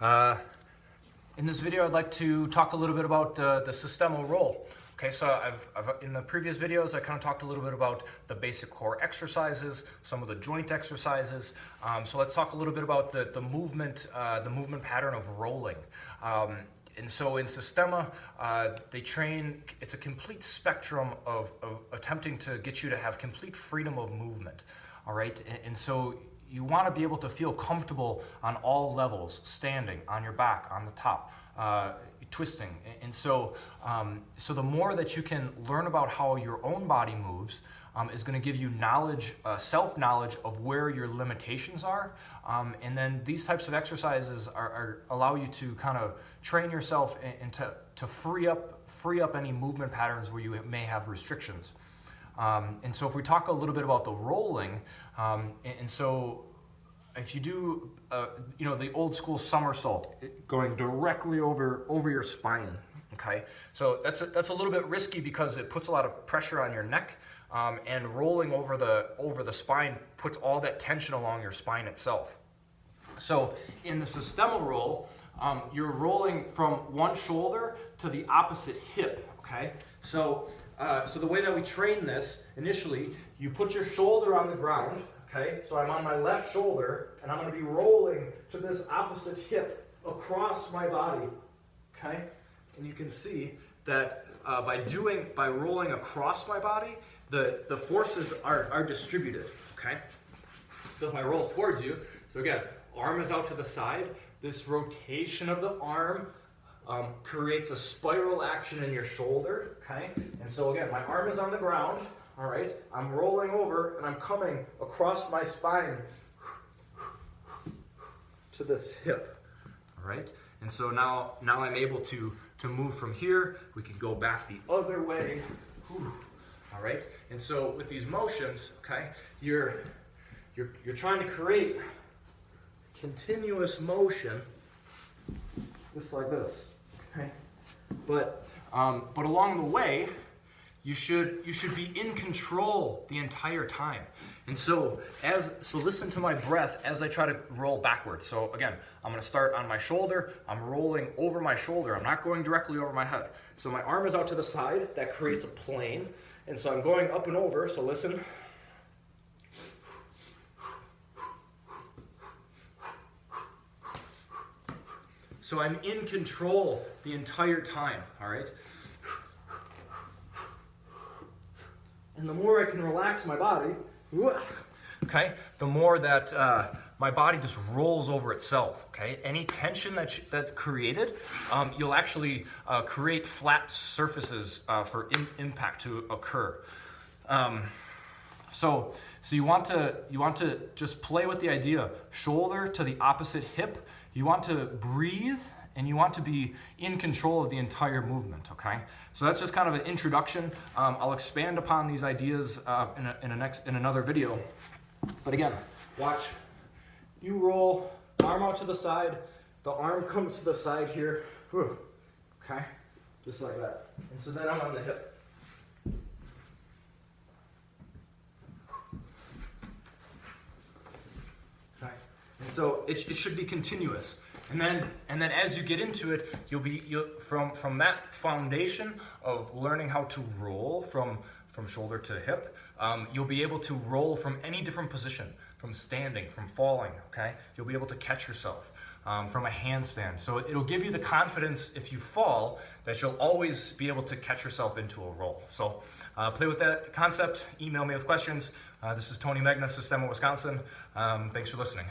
Uh, in this video, I'd like to talk a little bit about the Systema Roll. Okay, so I've in the previous videos, I kind of talked a little bit about the basic core exercises, some of the joint exercises. So let's talk a little bit about the movement pattern of rolling. And so in Systema, they train, it's a complete spectrum of attempting to get you to have complete freedom of movement. All right, and so you want to be able to feel comfortable on all levels, standing, on your back, on the top, twisting. And so, so the more that you can learn about how your own body moves is going to give you knowledge, self-knowledge of where your limitations are. And then these types of exercises allow you to kind of train yourself and to free up any movement patterns where you may have restrictions. And so if we talk a little bit about the rolling, and so if you do, the old school somersault, going directly over your spine, okay? So that's a little bit risky because it puts a lot of pressure on your neck, and rolling over the spine puts all that tension along your spine itself. So in the Systema Roll, you're rolling from one shoulder to the opposite hip, okay? So the way that we train this, initially, you put your shoulder on the ground, okay? So I'm on my left shoulder, and I'm going to be rolling to this opposite hip across my body, okay? And you can see that by rolling across my body, the forces are distributed, okay? So if I roll towards you, so again, arm is out to the side, this rotation of the arm creates a spiral action in your shoulder, okay? And so again, my arm is on the ground, all right? I'm rolling over and I'm coming across my spine to this hip, all right? And so now I'm able to move from here. We can go back the other way, all right? And so with these motions, okay, you're trying to create continuous motion, just like this. Okay. But along the way, you should be in control the entire time. And so listen to my breath as I try to roll backwards. So again, I'm going to start on my shoulder. I'm rolling over my shoulder. I'm not going directly over my head. So my arm is out to the side. That creates a plane. And so I'm going up and over. So listen. So I'm in control the entire time, all right? And the more I can relax my body, okay, the more that my body just rolls over itself, okay? Any tension that's created, you'll actually create flat surfaces for impact to occur. So you want to just play with the idea, shoulder to the opposite hip. You want to breathe and you want to be in control of the entire movement, okay? So that's just kind of an introduction. I'll expand upon these ideas in another video. But again, watch. You roll, arm out to the side, the arm comes to the side here, okay? Just like that. And so then I'm on the hip. And so it should be continuous, and then as you get into it, you'll from that foundation of learning how to roll from shoulder to hip, you'll be able to roll from any different position, from standing, from falling. Okay, you'll be able to catch yourself from a handstand. So it'll give you the confidence if you fall that you'll always be able to catch yourself into a roll. So play with that concept. Email me with questions. This is Tony Megna, Systema, Wisconsin. Thanks for listening.